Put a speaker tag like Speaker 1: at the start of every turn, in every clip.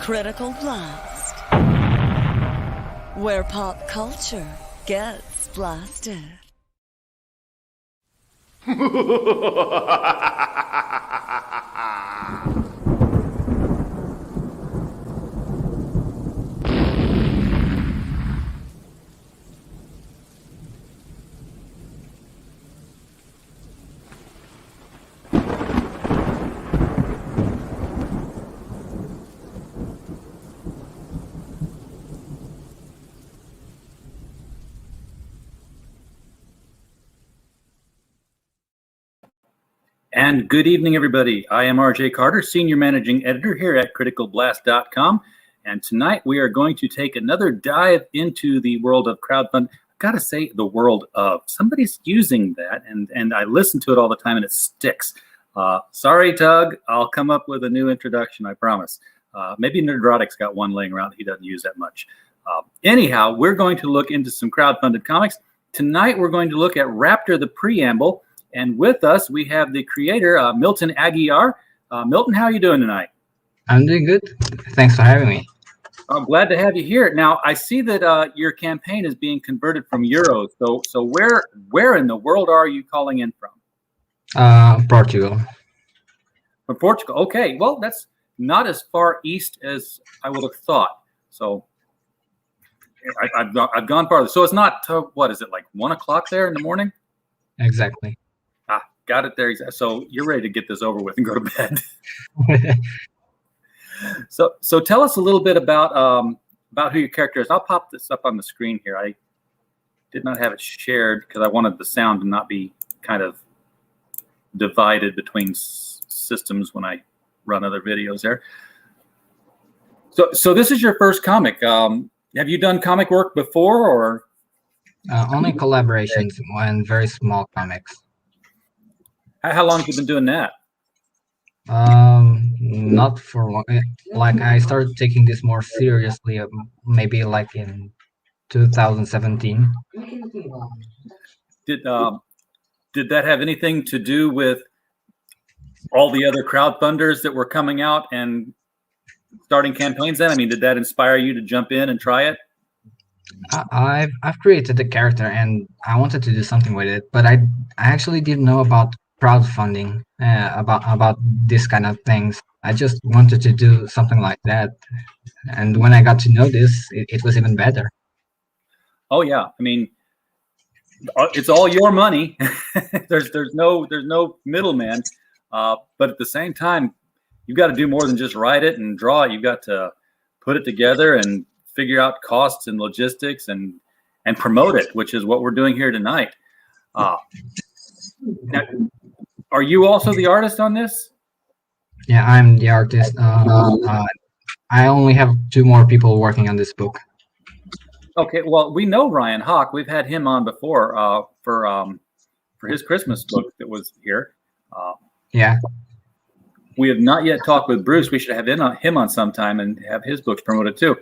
Speaker 1: Critical Blast, where pop culture gets blasted.
Speaker 2: And good evening, everybody. I am RJ Carter, Senior Managing Editor here at CriticalBlast.com. And tonight we are going to take another dive into the world of crowdfunding. I've got to say, the world of. Somebody's using that, and I listen to it all the time, and it sticks. Sorry, Tug. I'll come up with a new introduction, I promise. Maybe Nerdrotic's got one laying around that he doesn't use that much. Anyhow, we're going to look into some crowdfunded comics. Tonight we're going to look at Raptor, the Preamble. And with us, we have the creator, Milton Aguiar. Milton, how are you doing tonight?
Speaker 3: I'm doing good. Thanks for having me.
Speaker 2: I'm glad to have you here. Now, I see that your campaign is being converted from euros. So where in the world are you calling in from?
Speaker 3: Portugal.
Speaker 2: From Portugal. Okay. Well, that's not as far east as I would have thought. So I've gone farther. So it's not, what is it, like 1 o'clock there in the morning?
Speaker 3: Exactly.
Speaker 2: Got it there. So you're ready to get this over with and go to bed. So tell us a little bit about who your character is. I'll pop this up on the screen here. I did not have it shared because I wanted the sound to not be kind of divided between systems when I run other videos there. So this is your first comic. Have you done comic work before, or?
Speaker 3: Only collaborations and very small comics.
Speaker 2: How long have you been doing that?
Speaker 3: Not for long. Like, I started taking this more seriously maybe like in 2017.
Speaker 2: Did that have anything to do with all the other crowdfunders that were coming out and starting campaigns then? I mean, did that inspire you to jump in and try it?
Speaker 3: I've created the character and I wanted to do something with it, but I actually didn't know about crowdfunding, about this kind of things. I just wanted to do something like that, and when I got to know this, it was even better.
Speaker 2: Oh yeah, I mean, it's all your money. there's no middleman, but at the same time, you've got to do more than just write it and draw it. You've got to put it together and figure out costs and logistics and promote it, which is what we're doing here tonight. Now, are you also the artist on this?
Speaker 3: Yeah, I'm the artist. I only have 2 more people working on this book.
Speaker 2: Okay, well, we know Ryan Hawk. We've had him on before for his Christmas book that was here.
Speaker 3: Yeah.
Speaker 2: We have not yet talked with Bruce. We should have him on sometime and have his books promoted too.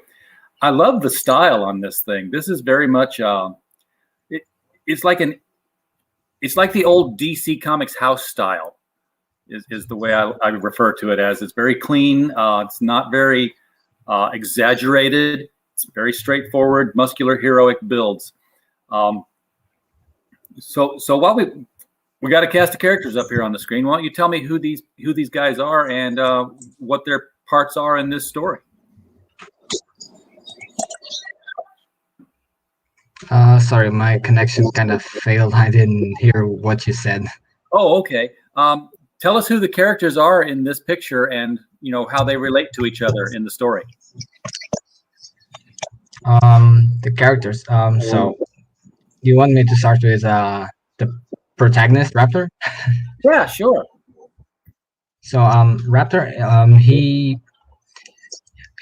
Speaker 2: I love the style on this thing. This is very much it's like the old DC Comics house style is the way I refer to it as. It's very clean. It's not very exaggerated. It's very straightforward, muscular, heroic builds. So while we got a cast of characters up here on the screen, why don't you tell me who these guys are and what their parts are in this story?
Speaker 3: Sorry, my connection kind of failed. I didn't hear what you said.
Speaker 2: Oh, okay. Tell us who the characters are in this picture and how they relate to each other in the story.
Speaker 3: The characters. So you want me to start with the protagonist, Raptor?
Speaker 2: Yeah, sure.
Speaker 3: So Raptor, he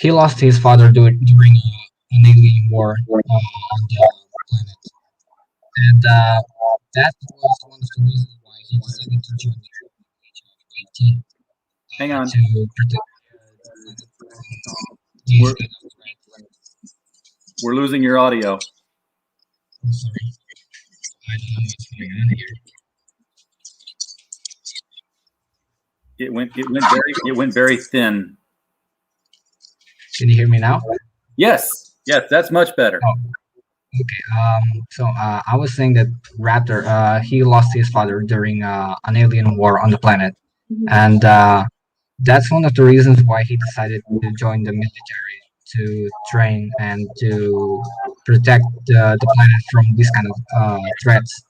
Speaker 3: lost his father during an alien war on the planet, and that was one of the reasons why he decided to join the age of 18.
Speaker 2: Hang on.
Speaker 3: To protect these kind of threats.
Speaker 2: We're losing your audio.
Speaker 3: I'm sorry. I don't know what's going on here.
Speaker 2: It went very thin.
Speaker 3: Can you hear me now?
Speaker 2: Yes, that's much better.
Speaker 3: Oh, okay. I was saying that Raptor, he lost his father during an alien war on the planet, and that's one of the reasons why he decided to join the military to train and to protect the planet from this kind of threats.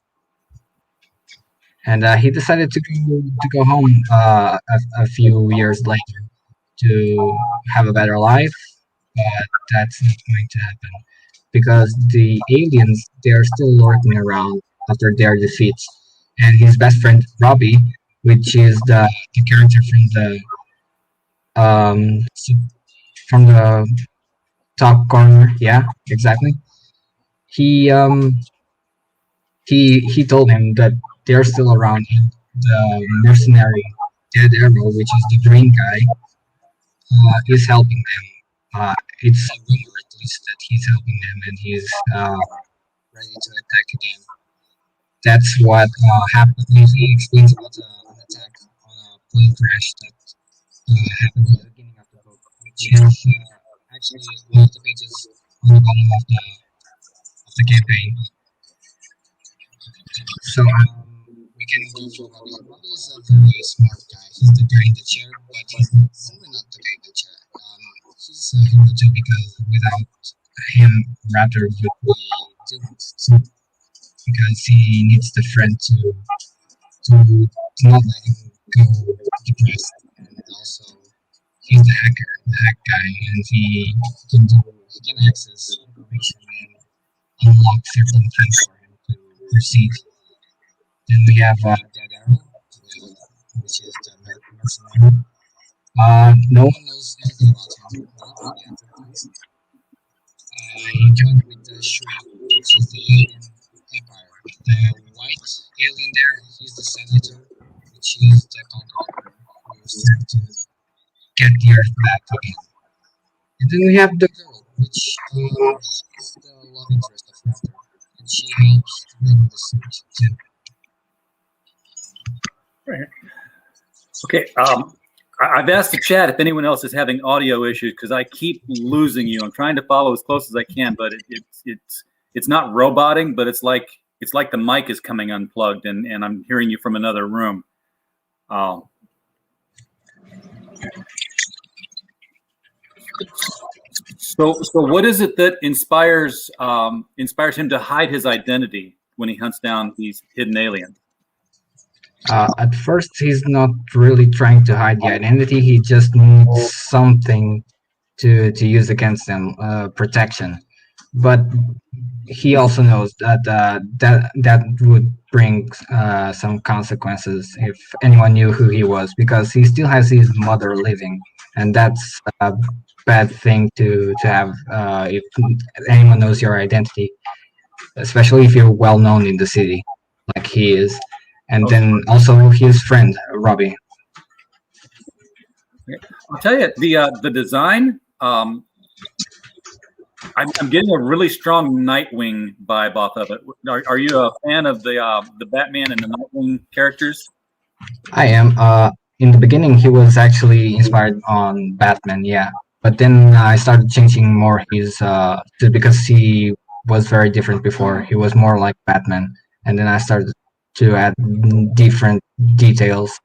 Speaker 3: And he decided to go home a few years later to have a better life, but that's not going to happen because the aliens, they're still lurking around after their defeats. And his best friend Robbie, which is the character um from the top corner, yeah, exactly. He he told him that they're still around, and the mercenary Dead Arrow, which is the green guy, is helping them. It's a rumor, at least, that he's helping them, and he's ready to attack again. That's what happened. He explains about an attack on a plane crash that happened at the beginning of the book, which is actually one of the pages on the bottom of the campaign. So we can go through Robbie. Robbie is a very smart guy. He's the guy in the chair, but he's really not the guy in the chair. He's a hero too because without him, Raptor would be doomed too, because he needs the friend to not let him go depressed, and also he's the hack guy, and he can access information and unlock certain things for him to proceed. Then we have Dead Arrow, which is the mercenary. No one knows anything about him, not really advertised. He joined with the Shri, which is the alien empire. The white alien there, he's the senator, which is the conqueror who's trying to get the Earth back again. And then we have the girl, which is the love interest of Raptor, and she helps to run the suit too.
Speaker 2: Right. Okay. I've asked the chat if anyone else is having audio issues because I keep losing you. I'm trying to follow as close as I can, but it's not roboting, but it's like the mic is coming unplugged and I'm hearing you from another room. So what is it that inspires him to hide his identity when he hunts down these hidden aliens?
Speaker 3: At first, he's not really trying to hide the identity. He just needs something to use against them, protection. But he also knows that that would bring some consequences if anyone knew who he was, because he still has his mother living, and that's a bad thing to have if anyone knows your identity, especially if you're well known in the city, like he is. And then also his friend Robbie.
Speaker 2: I'll tell you the design. I'm getting a really strong Nightwing vibe off of it. Are you a fan of the Batman and the Nightwing characters?
Speaker 3: I am. In the beginning, he was actually inspired on Batman, yeah. But then I started changing more his because he was very different before. He was more like Batman, and then I started to add different details.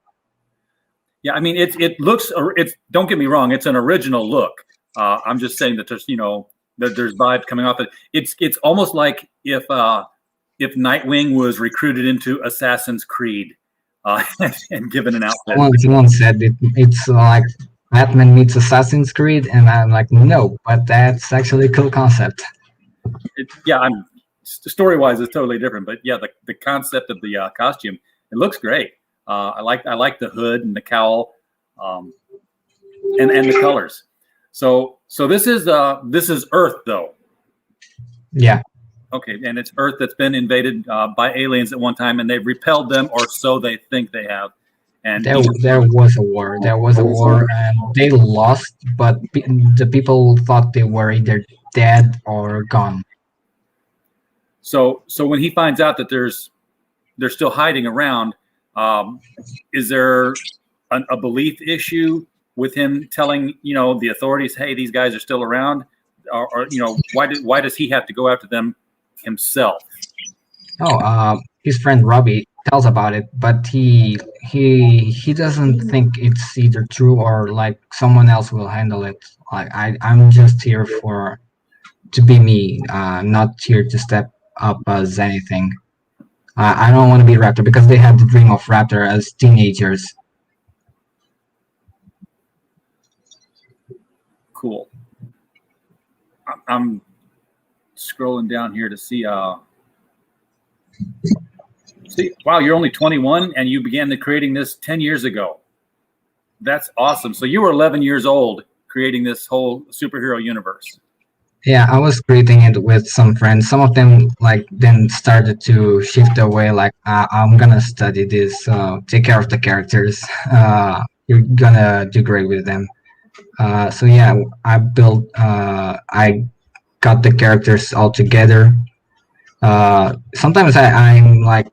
Speaker 2: Yeah, I mean it looks. Don't get me wrong. It's an original look. I'm just saying that there's there's vibes coming off it. It's almost like if Nightwing was recruited into Assassin's Creed and given an outfit.
Speaker 3: Someone said it's like Batman meets Assassin's Creed, and I'm like, no, but that's actually a cool concept.
Speaker 2: Story-wise, it's totally different, but yeah, the concept of the costume, it looks great. I like the hood and the cowl, and the colors. So this is Earth, though.
Speaker 3: Yeah.
Speaker 2: Okay, and it's Earth that's been invaded by aliens at one time, and they've repelled them, or so they think they have. And
Speaker 3: there was a war. There was a war, and they lost, but the people thought they were either dead or gone.
Speaker 2: So when he finds out that they're still hiding around, is there a belief issue with him telling the authorities, hey, these guys are still around, or why does he have to go after them himself?
Speaker 3: His friend Robbie tells about it, but he doesn't think it's either true or like someone else will handle it. Like I'm just here to be me, not here to step up as anything. I don't want to be Raptor because they had the dream of Raptor as teenagers.
Speaker 2: Cool. I'm scrolling down here to see. Wow, you're only 21 and you began creating this 10 years ago. That's awesome. So you were 11 years old creating this whole superhero universe.
Speaker 3: Yeah, I was creating it with some friends. Some of them then started to shift away. Like, I'm gonna study this. Take care of the characters. You're gonna do great with them. So yeah, I built. I got the characters all together. Sometimes I'm like,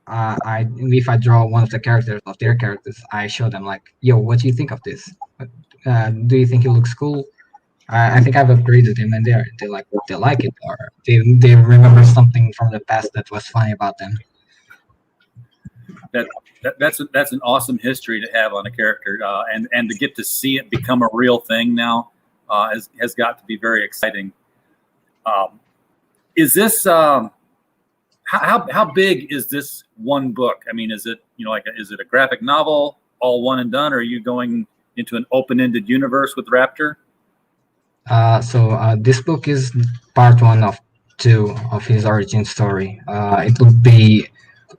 Speaker 3: if I draw one of the characters of their characters, I show them like, yo, what do you think of this? Do you think it looks cool? I think I've upgraded him, and they like it, or they remember something from the past that was funny about them.
Speaker 2: That's an awesome history to have on a character, and to get to see it become a real thing now has got to be very exciting. Is this how big is this one book? I mean, is it is it a graphic novel, all one and done, or are you going into an open-ended universe with Raptor?
Speaker 3: So this book is part 1 of 2 of his origin story. It will be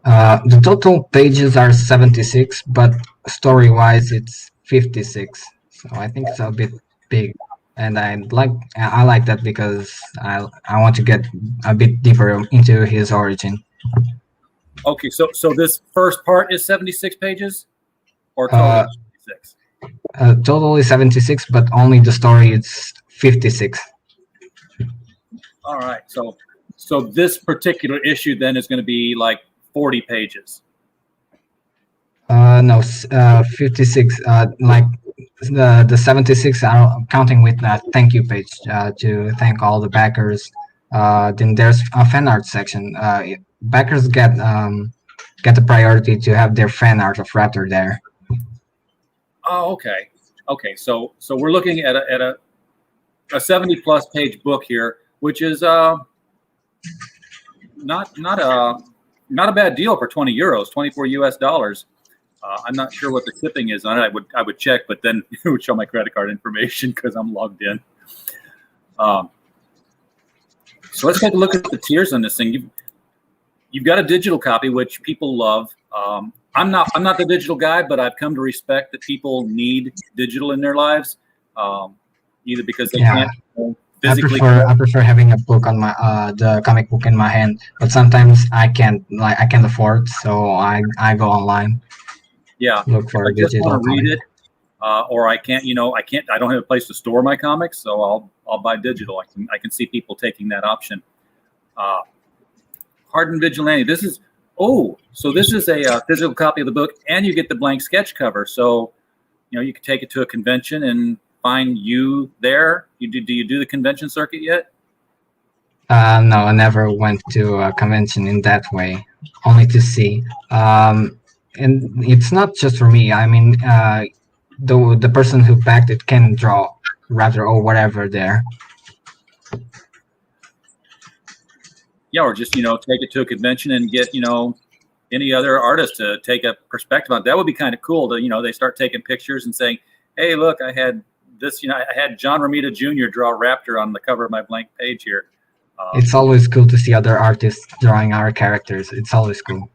Speaker 3: the total pages are 76, but story-wise it's 56. So I think it's a bit big, and I like that because I want to get a bit deeper into his origin.
Speaker 2: Okay, so this first part is 76 pages, or totally 76?
Speaker 3: Totally 76, but only the story is 56.
Speaker 2: All right, so this particular issue then is going to be like 40 pages.
Speaker 3: No, 56. Like the 76 are counting with that thank you page to thank all the backers. Then there's a fan art section. Backers get the priority to have their fan art of Raptor there.
Speaker 2: Oh, okay. So we're looking at a 70+ page book here, which is not a bad deal for 20 euros, 24 US dollars. I'm not sure what the shipping is on it. I would check, but then it would show my credit card information because I'm logged in. So let's take a look at the tiers on this thing. You've got a digital copy, which people love. I'm not the digital guy, but I've come to respect that people need digital in their lives, either because they can't physically.
Speaker 3: I prefer having a book on my the comic book in my hand, but sometimes I can't afford, so I go online.
Speaker 2: Yeah,
Speaker 3: look for
Speaker 2: I just want to read it, or I don't have a place to store my comics, so I'll buy digital. I can see people taking that option. Hardened Vigilante. This is a physical copy of the book, and you get the blank sketch cover. So, you could take it to a convention and find you there. Do you do the convention circuit yet?
Speaker 3: No, I never went to a convention in that way, only to see. And it's not just for me. I mean, the person who backed it can draw Raptor or whatever there.
Speaker 2: Yeah, or just take it to a convention and get any other artist to take a perspective on it. That would be kind of cool. To they start taking pictures and saying, "Hey, look, I had this. I had John Romita Jr. draw Raptor on the cover of my blank page here."
Speaker 3: It's always cool to see other artists drawing our characters. It's always cool.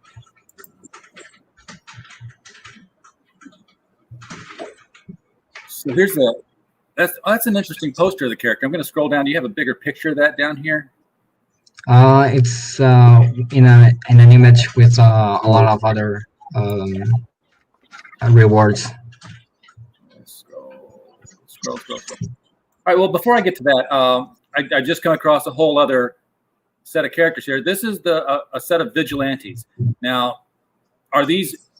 Speaker 2: So that's an interesting poster of the character. I'm going to scroll down. Do you have a bigger picture of that down here?
Speaker 3: It's in an image with a lot of other rewards.
Speaker 2: Scroll. All right. Well, before I get to that, I just come across a whole other set of characters here. This is a set of vigilantes. Now, are these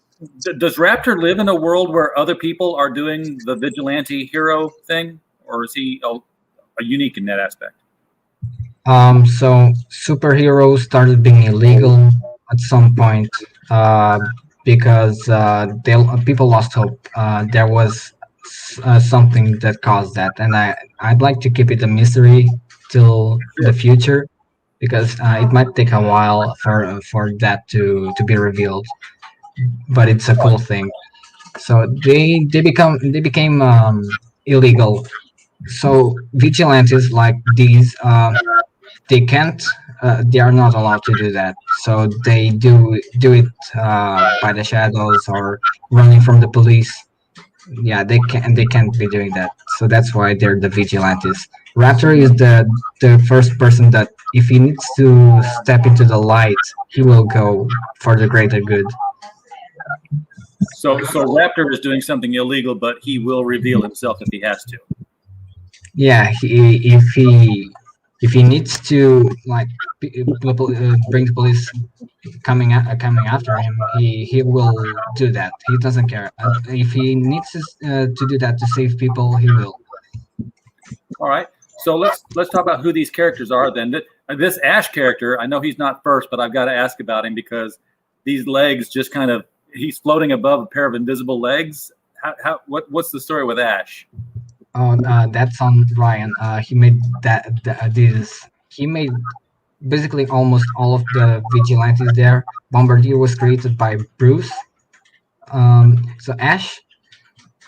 Speaker 2: Does Raptor live in a world where other people are doing the vigilante hero thing, or is he a unique in that aspect?
Speaker 3: So superheroes started being illegal at some point because people lost hope. There was something that caused that, and I'd like to keep it a mystery till the future because it might take a while for that to be revealed. But it's a cool thing. So they became illegal. So vigilantes like these they can't they are not allowed to do that, so they do it by the shadows or running from the police. Yeah, they can't be doing that, so that's why they're the vigilantes. Raptor is the first person that if he needs to step into the light, he will go for the greater good.
Speaker 2: So Raptor is doing something illegal, but he will reveal himself if he has to.
Speaker 3: Yeah, if he needs to like bring the police coming after him, he will do that. He doesn't care. If he needs to do that to save people, he will.
Speaker 2: All right. So let's talk about who these characters are then. This Ash character, I know he's not first, but I've got to ask about him because these legs just kind of, he's floating above a pair of invisible legs. What's the story with Ash?
Speaker 3: Oh, that's on Ryan. He made he made basically almost all of the vigilantes there. Bombardier was created by Bruce. So Ash,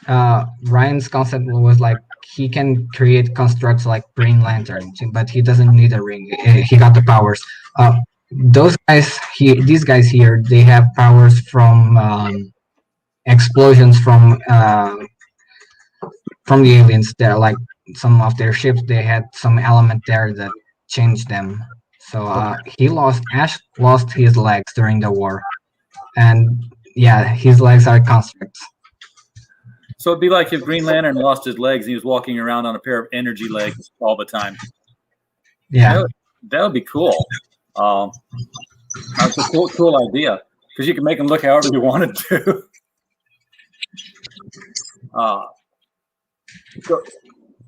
Speaker 3: Ryan's concept was like he can create constructs like Green Lantern, but he doesn't need a ring. He got the powers. These guys here, they have powers from explosions from the aliens. They're like some of their ships. They had some element there that changed them. So Ash lost his legs during the war, and yeah, his legs are constructs.
Speaker 2: So it'd be like if Green Lantern lost his legs and he was walking around on a pair of energy legs all the time.
Speaker 3: Yeah,
Speaker 2: that would be cool. That's a cool idea because you can make them look however you wanted to.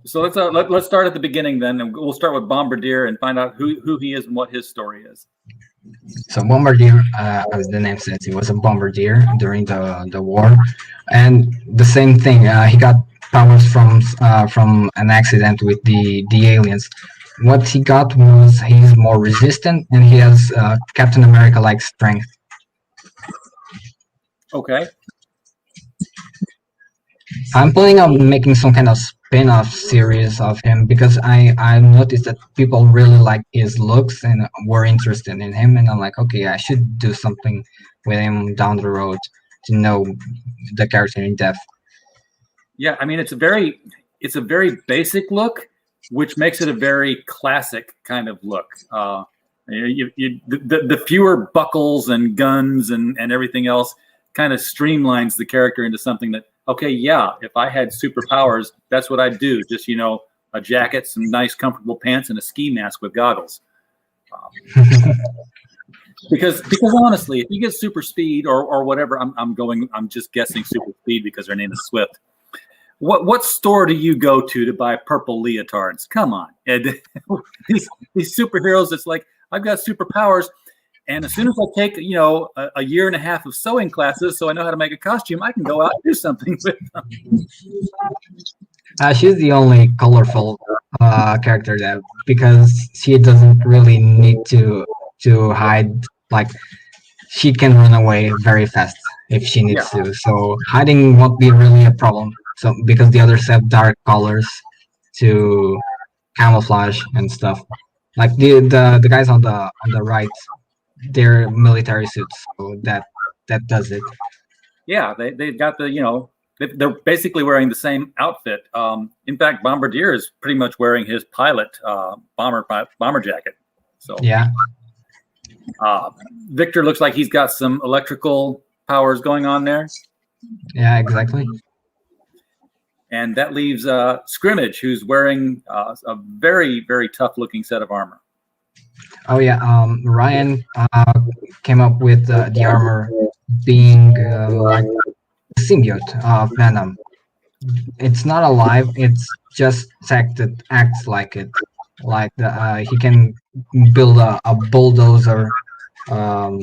Speaker 2: So let's start at the beginning then, and we'll start with Bombardier and find out who he is and what his story is.
Speaker 3: So Bombardier, as the name says, he was a bombardier during the war, and the same thing. He got powers from an accident with the aliens. What he got was he's more resistant, and he has Captain America-like strength.
Speaker 2: Okay.
Speaker 3: I'm planning on making some kind of spin-off series of him because I noticed that people really like his looks and were interested in him, and I'm like, okay, I should do something with him down the road to know the character in depth.
Speaker 2: Yeah, I mean it's a very basic look, which makes it a very classic kind of look. The fewer buckles and guns and everything else kind of streamlines the character into something that, okay, yeah, if I had superpowers, that's what I'd do. Just, a jacket, some nice comfortable pants, and a ski mask with goggles. Because honestly, if you get super speed or whatever, I'm just guessing super speed because her name is Swift. What store do you go to buy purple leotards? Come on. And these superheroes, it's like, I've got superpowers. And as soon as I take, a year and a half of sewing classes, so I know how to make a costume, I can go out and do something with them.
Speaker 3: She's the only colorful character there because she doesn't really need to hide. Like, she can run away very fast if she needs to. So hiding won't be really a problem. So because the others have dark colors to camouflage and stuff. Like the guys on the right, they're military suits, so that does it.
Speaker 2: Yeah, they've got they're basically wearing the same outfit. In fact, Bombardier is pretty much wearing his pilot bomber jacket. So
Speaker 3: yeah.
Speaker 2: Victor looks like he's got some electrical powers going on there.
Speaker 3: Yeah, exactly.
Speaker 2: And that leaves Scrimmage, who's wearing a very, very tough-looking set of armor.
Speaker 3: Oh yeah, Ryan came up with the armor being like a symbiote of Venom. It's not alive. It's just acts like it. Like he can build a bulldozer um,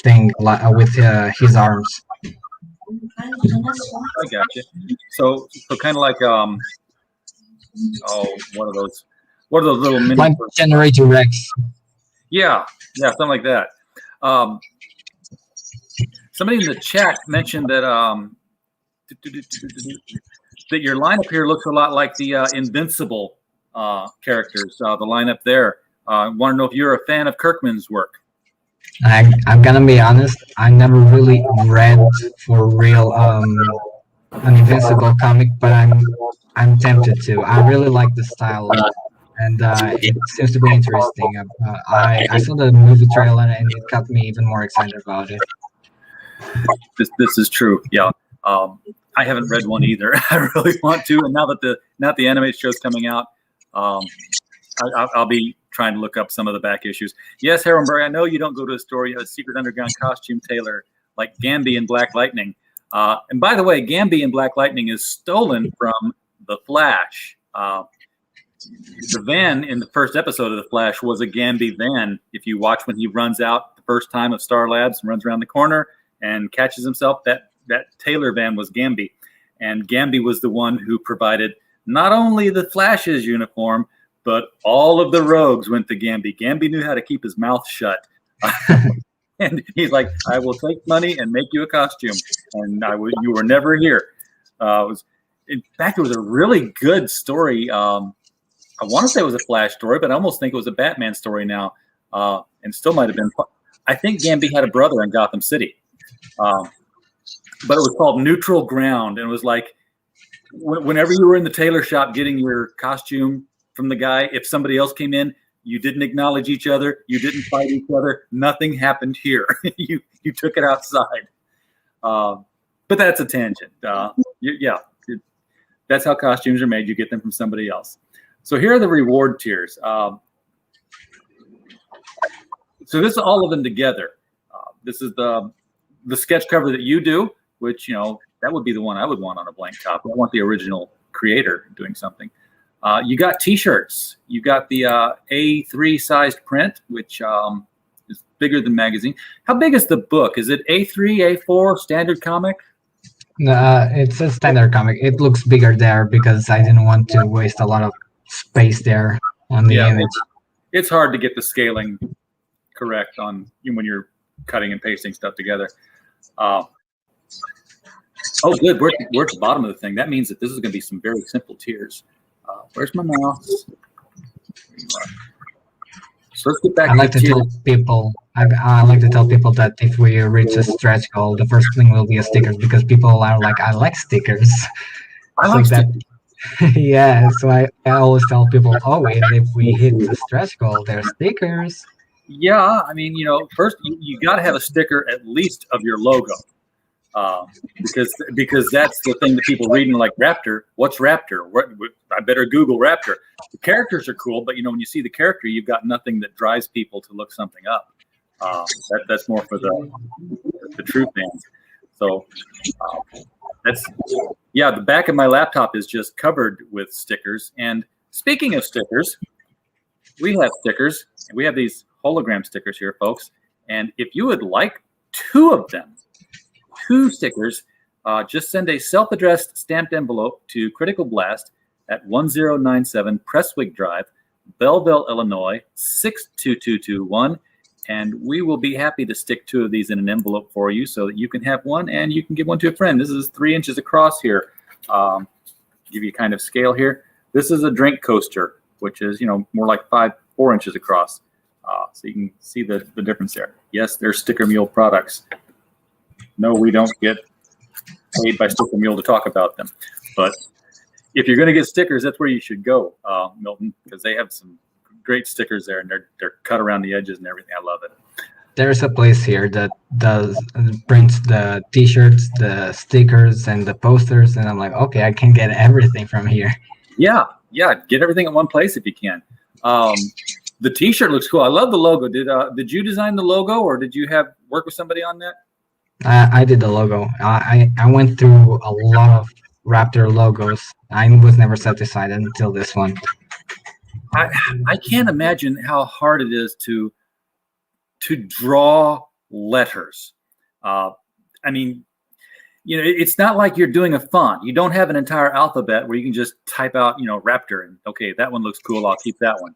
Speaker 3: thing with his arms.
Speaker 2: I got you. So kind of like what are those little mini?
Speaker 3: Like Generator Rex.
Speaker 2: Yeah, something like that. Somebody in the chat mentioned that that your lineup here looks a lot like the Invincible characters. The lineup there. I want to know if you're a fan of Kirkman's work.
Speaker 3: I'm gonna be honest. I never really read for real an Invincible comic, but I'm tempted to. I really like the style, and it seems to be interesting. I saw the movie trailer, and it got me even more excited about it.
Speaker 2: This is true. Yeah. I haven't read one either. I really want to, and now that the anime show's coming out, I'll be trying to look up some of the back issues. Yes, Harrenberg, I know you don't go to a store. You have a secret underground costume tailor like Gambi in Black Lightning. And by the way, Gambi in Black Lightning is stolen from The Flash. The van in the first episode of The Flash was a Gambi van. If you watch when he runs out the first time of Star Labs and runs around the corner and catches himself, that Taylor van was Gambi. And Gambi was the one who provided not only the Flash's uniform, but all of the rogues went to Gambi. Gambi knew how to keep his mouth shut. And he's like, I will take money and make you a costume. And you were never here. In fact, it was a really good story. I want to say it was a Flash story, but I almost think it was a Batman story now. And still might have been. I think Gambi had a brother in Gotham City. But it was called Neutral Ground. And it was like, whenever you were in the tailor shop getting your costume from the guy, if somebody else came in, you didn't acknowledge each other, you didn't fight each other, nothing happened here. you took it outside. But that's a tangent. That's how costumes are made. You get them from somebody else. So here are the reward tiers. So this is all of them together. This is the sketch cover that you do, which, that would be the one I would want on a blank copy. I want the original creator doing something. You got T-shirts. You got the A3 sized print, which is bigger than magazine. How big is the book? Is it A3, A4, standard comic?
Speaker 3: It's a standard comic. It looks bigger there because I didn't want to waste a lot of space there on the image.
Speaker 2: It's hard to get the scaling correct when you're cutting and pasting stuff together. Oh, good. We're at the bottom of the thing. That means that this is going to be some very simple tiers. Where's my mouse? So let's get back.
Speaker 3: I like to tell people that if we reach a stretch goal, the first thing will be stickers, because people are like, I like stickers.
Speaker 2: I like stickers.
Speaker 3: Yeah, so I always tell people, if we hit the stretch goal, there's stickers.
Speaker 2: Yeah, I mean, first you got to have a sticker at least of your logo. Because that's the thing that people read and like, Raptor. What's Raptor? I better Google Raptor. The characters are cool, but when you see the character, you've got nothing that drives people to look something up. That's more for the true fans. So the back of my laptop is just covered with stickers. And speaking of stickers, we have stickers. We have these hologram stickers here, folks. And if you would like 2 of them, 2 stickers, just send a self-addressed stamped envelope to Critical Blast at 1097 Prestwick Drive, Belleville, Illinois 62221, and we will be happy to stick 2 of these in an envelope for you so that you can have one and you can give one to a friend. This is 3 inches across here. Give you kind of scale here. This is a drink coaster, which is more like 4 inches across. So you can see the difference there. Yes, they're Sticker Mule products. No, we don't get paid by Sticker Mule to talk about them. But if you're going to get stickers, that's where you should go, Milton, because they have some great stickers there, and they're cut around the edges and everything. I love it.
Speaker 3: There's a place here that prints the T-shirts, the stickers, and the posters, and I'm like, okay, I can get everything from here.
Speaker 2: Yeah, get everything in one place if you can. The T-shirt looks cool. I love the logo. Did you design the logo, or did you work with somebody on that?
Speaker 3: I did the logo. I went through a lot of Raptor logos. I was never satisfied until this one.
Speaker 2: I I can't imagine how hard it is to draw letters. Uh, I mean, it's not like you're doing a font. You don't have an entire alphabet where you can just type out, Raptor, and okay, that one looks cool. I'll keep that one.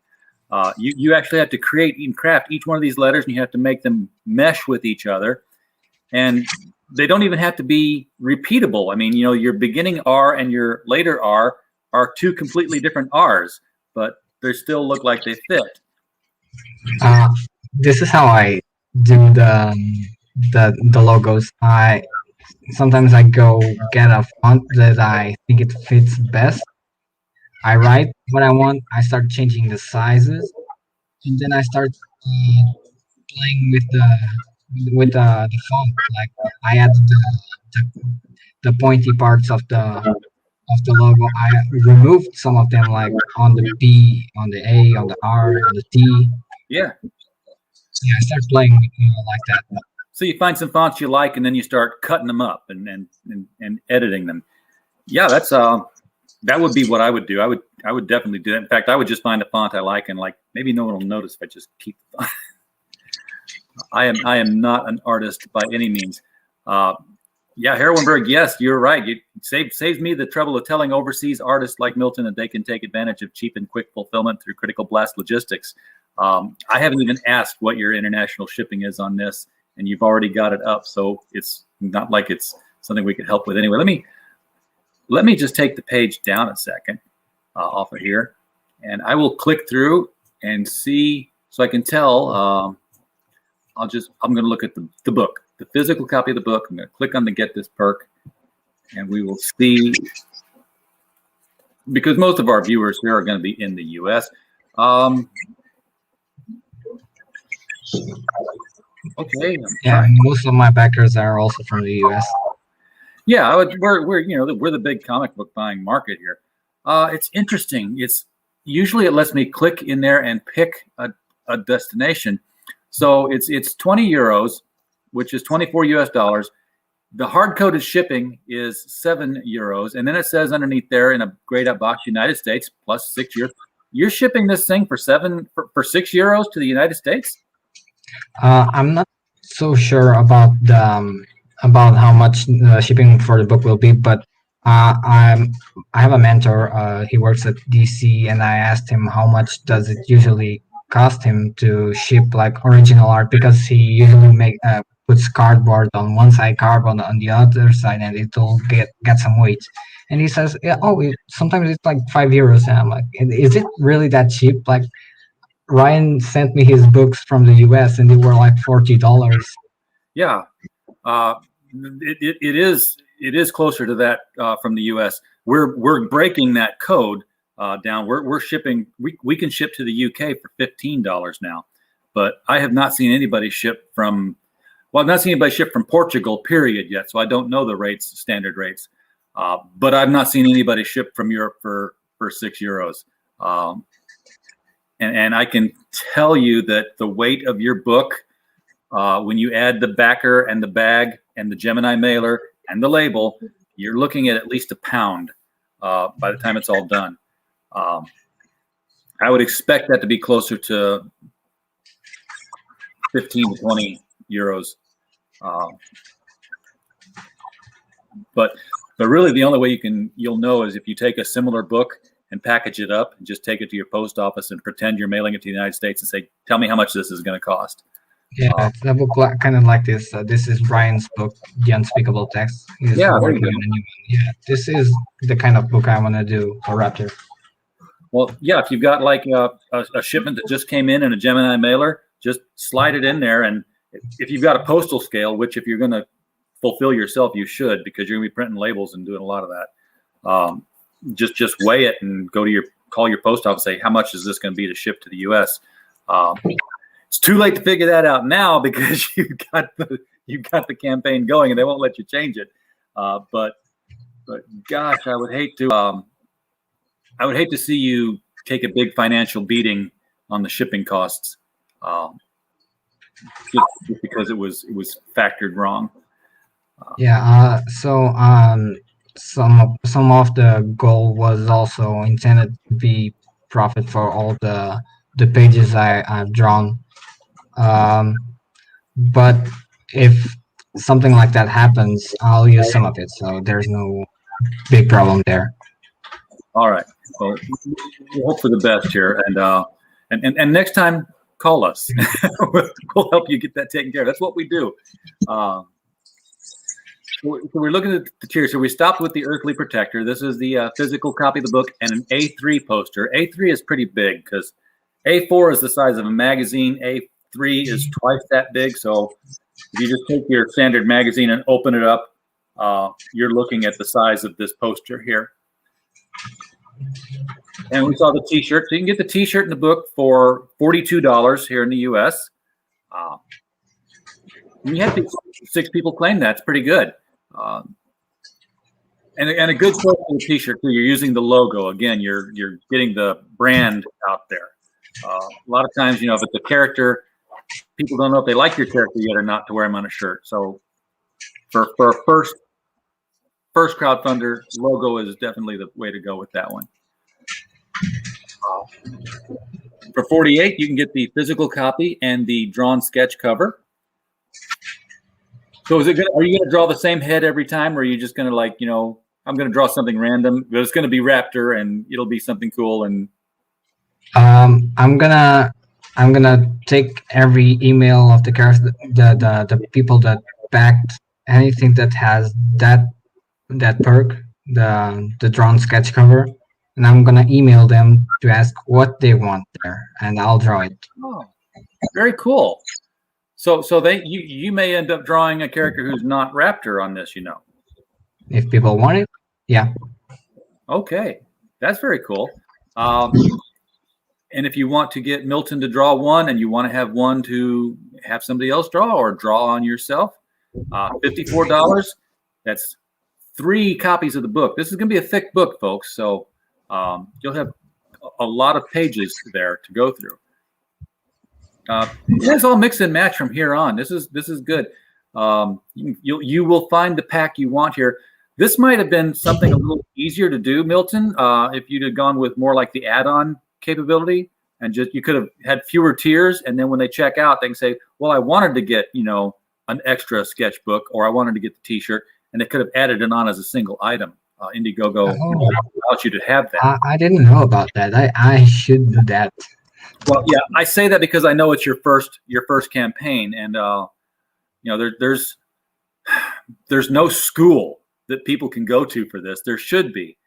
Speaker 2: You actually have to create and craft each one of these letters, and you have to make them mesh with each other. And they don't even have to be repeatable. I mean, your beginning R and your later R are two completely different R's, but they still look like they fit.
Speaker 3: Uh, this is how I do the logos. Sometimes I go get a font that I think it fits best. I write what I want. I start changing the sizes, and then I start playing with the font. Like I add the pointy parts of the logo. I removed some of them, like on the P, on the A, on the R, on the T.
Speaker 2: Yeah.
Speaker 3: Yeah, I start playing with like that.
Speaker 2: So you find some fonts you like, and then you start cutting them up and editing them. Yeah, that would be what I would do. I would definitely do that. In fact, I would just find a font I like, and like maybe no one will notice if I just keep the font. I am not an artist by any means. Yeah, Heroinberg, yes, you're right. It saves me the trouble of telling overseas artists like Milton that they can take advantage of cheap and quick fulfillment through Critical Blast Logistics. I haven't even asked what your international shipping is on this, and you've already got it up, so it's not like it's something we could help with anyway. Let me just take the page down a second off of here, and I will click through and see, so I can tell. I'm going to look at the book, the physical copy of the book. I'm going to click on the Get This Perk, and we will see, because most of our viewers here are going to be in the U.S. Okay.
Speaker 3: Yeah, most of my backers are also from the U.S.
Speaker 2: Yeah, we're the big comic book buying market here. It's interesting. Usually it lets me click in there and pick a destination. So it's 20 euros, which is 24 US dollars. The hard coded shipping is 7 euros, and then it says underneath there in a grayed out box, United States plus 6 euros. You're shipping this thing for 6 euros to the United States?
Speaker 3: I'm not so sure about about how much shipping for the book will be, but I have a mentor. He works at DC, and I asked him how much does it usually cost him to ship like original art, because he usually puts cardboard on one side, cardboard on the other side, and it will get some weight. And he says, yeah, sometimes it's like 5 euros. And I'm like, is it really that cheap? Like, Ryan sent me his books from the US, and they were like $40.
Speaker 2: Yeah, it is closer to that from the US. We're breaking that code down. We're shipping. We can ship to the UK for $15 now, but I have not seen anybody ship from. Well, I've not seen anybody ship from Portugal, period, yet. So I don't know the rates, standard rates. But I've not seen anybody ship from Europe for 6 euros. And I can tell you that the weight of your book, when you add the backer and the bag and the Gemini mailer and the label, you're looking at least a pound by the time it's all done. I would expect that to be closer to 15 to 20 euros. But really the only way you'll know is if you take a similar book and package it up and just take it to your post office and pretend you're mailing it to the United States and say, tell me how much this is going to cost.
Speaker 3: Yeah, it's a book kind of like this. This is Ryan's book, The Unspeakable Text. He's
Speaker 2: Yeah, there you
Speaker 3: working
Speaker 2: go.
Speaker 3: on a new one. Yeah, this is the kind of book I want to do for Raptor.
Speaker 2: Well, yeah, if you've got like a shipment that just came in a Gemini mailer, just slide it in there. And if you've got a postal scale, which if you're going to fulfill yourself, you should, because you're going to be printing labels and doing a lot of that. Just weigh it and call your post office and say, how much is this going to be to ship to the U.S.? It's too late to figure that out now because you've got the campaign going and they won't let you change it. But gosh, I would hate to see you take a big financial beating on the shipping costs, just because it was factored wrong.
Speaker 3: Yeah. Some of the goal was also intended to be profit for all the pages I've drawn. Um, but if something like that happens, I'll use some of it. So there's no big problem there.
Speaker 2: All right. Well, we'll hope for the best here, and next time call us. We'll help you get that taken care of. That's what we do. So we're looking at the tiers. So we stopped with the Earthly Protector. This is the physical copy of the book and an A3 poster. A3 is pretty big because A4 is the size of a magazine. A3 is twice that big. So if you just take your standard magazine and open it up, you're looking at the size of this poster here. And we saw the T-shirt. So you can get the T-shirt in the book for $42 here in the U.S. And you have 6 people claim that. It's pretty good. And a good choice for the T-shirt too. You're using the logo again. You're getting the brand out there. A lot of times, if it's a character, people don't know if they like your character yet or not to wear them on a shirt. So for a first crowdfunder, logo is definitely the way to go with that one. For $48, you can get the physical copy and the drawn sketch cover. So is it good? Are you going to draw the same head every time, or are you just going to I'm going to draw something random, but it's going to be Raptor and it'll be something cool? And
Speaker 3: I'm gonna take every email of the characters, the people that backed anything that has that perk, the drawn sketch cover, and I'm gonna email them to ask what they want there, and I'll draw it.
Speaker 2: Oh, very cool. So you may end up drawing a character who's not Raptor on this,
Speaker 3: If people want it, yeah.
Speaker 2: Okay, that's very cool. And if you want to get Milton to draw one, and you want to have one to have somebody else draw or draw on yourself, $54. That's 3 copies of the book. This is going to be a thick book, folks. So you'll have a lot of pages there to go through. You guys all mix and match from here on. This is good. You will find the pack you want here. This might have been something a little easier to do, Milton, if you'd have gone with more like the add-on capability, and just you could have had fewer tiers, and then when they check out, they can say, "Well, I wanted to get an extra sketchbook, or I wanted to get the T-shirt," and they could have added it on as a single item. Indiegogo allows you to have that.
Speaker 3: I didn't know about that. I should do that.
Speaker 2: Well, yeah, I say that because I know it's your first campaign, and there's no school that people can go to for this. There should be,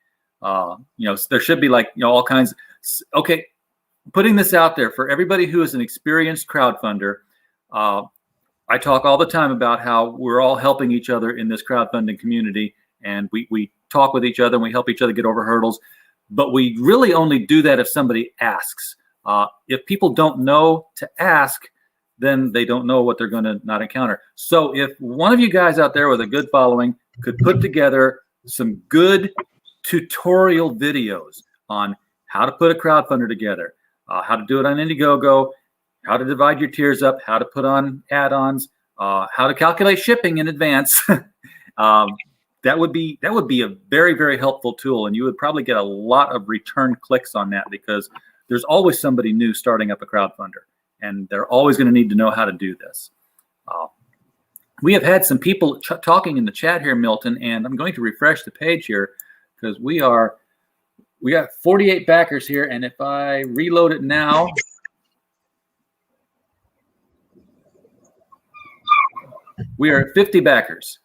Speaker 2: there should be all kinds. Okay, putting this out there for everybody who is an experienced crowdfunder. I talk all the time about how we're all helping each other in this crowdfunding community, and we talk with each other and we help each other get over hurdles. But we really only do that if somebody asks. If people don't know to ask, then they don't know what they're going to not encounter. So if one of you guys out there with a good following could put together some good tutorial videos on how to put a crowdfunder together, how to do it on Indiegogo, how to divide your tiers up, how to put on add-ons, how to calculate shipping in advance, that would be a very, very helpful tool. And you would probably get a lot of return clicks on that, because there's always somebody new starting up a crowdfunder, and they're always going to need to know how to do this. We have had some people talking in the chat here, Milton, and I'm going to refresh the page here because we got 48 backers here, and if I reload it now, we are at 50 backers.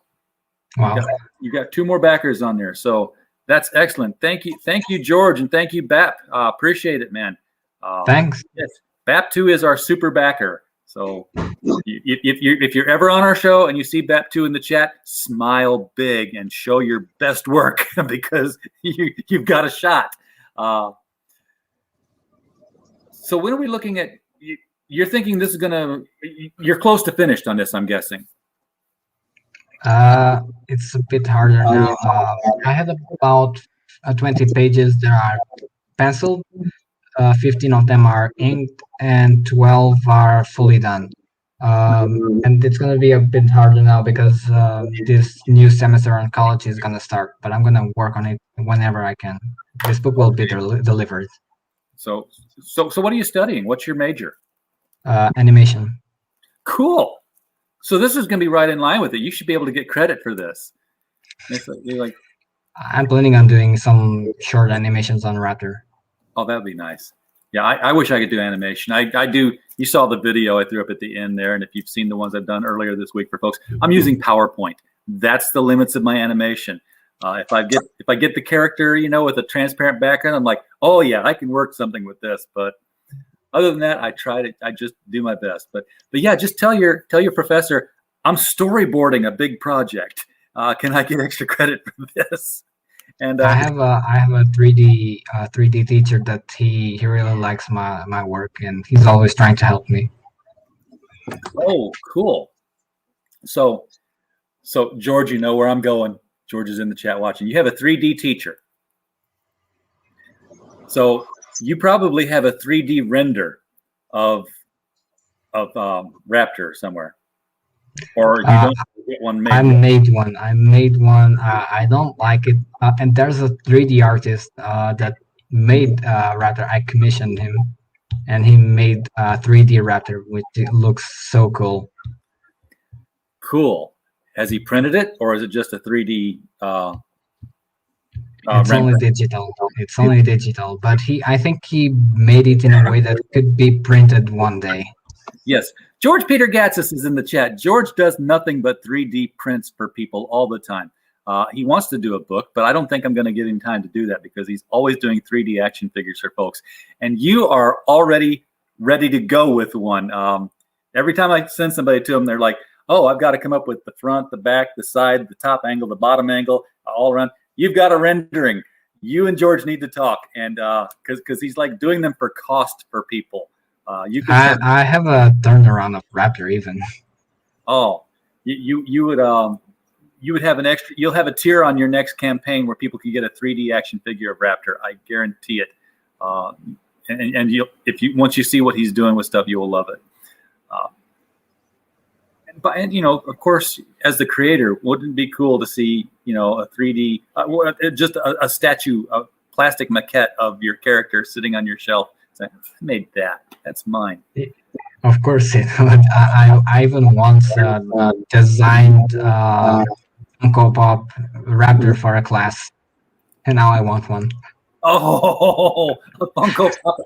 Speaker 3: Wow.
Speaker 2: You got 2 more backers on there, so that's excellent. Thank you, George, and thank you, Bap. Appreciate it, man.
Speaker 3: Thanks.
Speaker 2: Yes, BAP2 is our super backer. So if you're ever on our show and you see BAP2 in the chat, smile big and show your best work because you've got a shot. So when are we looking at? You're thinking this is you're close to finished on this, I'm guessing.
Speaker 3: It's a bit harder now. I have about 20 pages that are penciled. 15 of them are inked, and 12 are fully done. And it's gonna be a bit harder now because this new semester in college is gonna start. But I'm gonna work on it whenever I can. This book will be delivered.
Speaker 2: So what are you studying? What's your major?
Speaker 3: Animation.
Speaker 2: Cool. So this is going to be right in line with it. You should be able to get credit for this. You're like,
Speaker 3: I'm planning on doing some short animations on Raptor.
Speaker 2: oh, that'd be nice. Yeah, I wish I could do animation. I do. You saw the video I threw up at the end there, and if you've seen the ones I've done earlier this week for folks, I'm using PowerPoint. That's the limits of my animation. If I get the character, with a transparent background, I'm like, oh yeah, I can work something with this. But other than that, I just do my best. But yeah, just tell your professor I'm storyboarding a big project. Can I get extra credit for this? And
Speaker 3: I have a 3D teacher that he really likes my work, and he's always trying to help me.
Speaker 2: Oh, cool. So George, you know where I'm going. George is in the chat watching. You have a 3D teacher. So you probably have a 3D render of Raptor somewhere, or you don't get one made.
Speaker 3: I made one. I don't like it. And there's a 3D artist that made Raptor. I commissioned him, and he made 3D Raptor, which looks so cool.
Speaker 2: Has he printed it, or is it just a 3D?
Speaker 3: It's only digital. It's only digital, but I think he made it in a way that could be printed one day.
Speaker 2: Yes, George Peter Gatsis is in the chat. George does nothing but 3D prints for people all the time. He wants to do a book, but I don't think I'm going to give him time to do that because he's always doing 3D action figures for folks. And you are already ready to go with one. Every time I send somebody to them, they're like, oh, I've got to come up with the front, the back, the side, the top angle, the bottom angle, all around. You've got a rendering. You and George need to talk, and because he's like doing them for cost for people. I
Speaker 3: have a turnaround of Raptor even.
Speaker 2: Oh, you would have an extra. You'll have a tier on your next campaign where people can get a 3D action figure of Raptor. I guarantee it. And once you see what he's doing with stuff, you will love it. But of course, as the creator, wouldn't it be cool to see a 3D, just a statue, a plastic maquette of your character sitting on your shelf? It's like, I made that. That's mine.
Speaker 3: Of course, I even once designed Funko Pop Raptor for a class, and now I want one.
Speaker 2: Oh, a Funko Pop!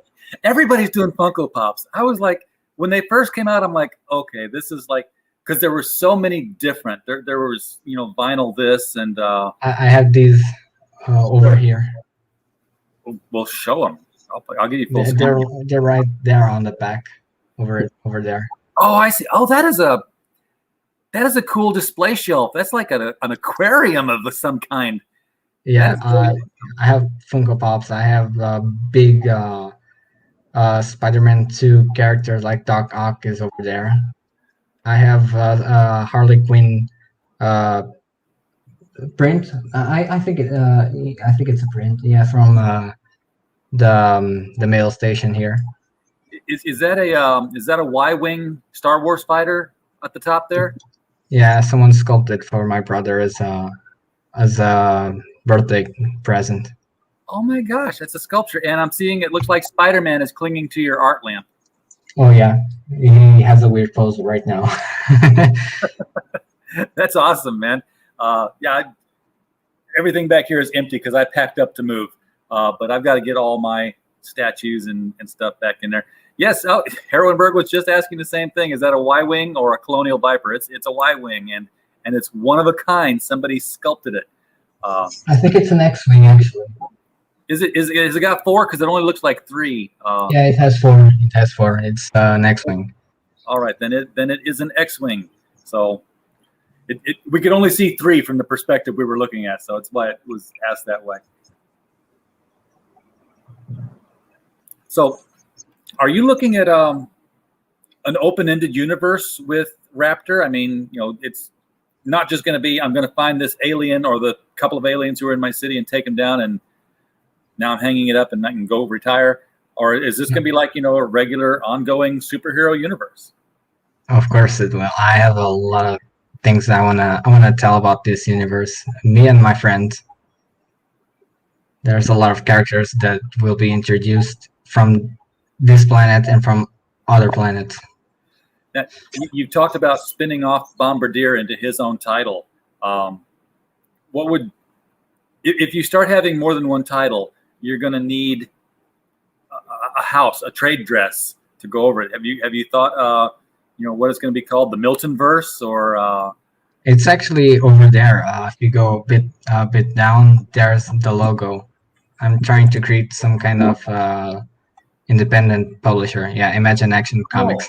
Speaker 2: Everybody's doing Funko Pops. I was like, when they first came out, I'm like, okay, this is like. Because there were so many different. There was, vinyl this and.
Speaker 3: I have these over here.
Speaker 2: We'll show them. I'll give you full
Speaker 3: screen. They're right there on the back, over there.
Speaker 2: Oh, I see. Oh, that is a cool display shelf. That's like an aquarium of some kind.
Speaker 3: Yeah, I have Funko Pops. I have big Spider-Man 2 characters like Doc Ock is over there. I have Harley Quinn print. I think it's a print. Yeah, from the mail station here.
Speaker 2: Is that a Y-wing Star Wars fighter at the top there?
Speaker 3: Yeah, someone sculpted for my brother as a birthday present.
Speaker 2: Oh my gosh, that's a sculpture, and I'm seeing it looks like Spider-Man is clinging to your art lamp.
Speaker 3: Oh yeah, he has a weird pose right now.
Speaker 2: That's awesome, man. Everything back here is empty because I packed up to move. But I've got to get all my statues and stuff back in there. Yes, Heroinberg was just asking the same thing. Is that a Y-wing or a Colonial Viper? It's a Y-wing, and it's one of a kind. Somebody sculpted it.
Speaker 3: I think it's an X-wing actually.
Speaker 2: Is it got 4? Because it only looks like 3.
Speaker 3: Yeah, it has 4. It has 4. It's an X-wing.
Speaker 2: All right, then it is an X-wing. So we could only see 3 from the perspective we were looking at. So that's why it was asked that way. So, are you looking at an open-ended universe with Raptor? I mean, it's not just going to be I'm going to find this alien or the couple of aliens who are in my city and take them down and. Now I'm hanging it up and I can go retire, or is this going to be like a regular ongoing superhero universe?
Speaker 3: Of course it will. I have a lot of things I wanna tell about this universe. Me and my friends. There's a lot of characters that will be introduced from this planet and from other planets.
Speaker 2: That you talked about spinning off Bombardier into his own title. What would if you start having more than one title? You're going to need a house, a trade dress to go over it. Have you thought what it's going to be called, the Milton verse, or
Speaker 3: It's actually over there. If you go a bit down, there's the logo. I'm trying to create some kind of independent publisher. Yeah, Imagine Action Comics.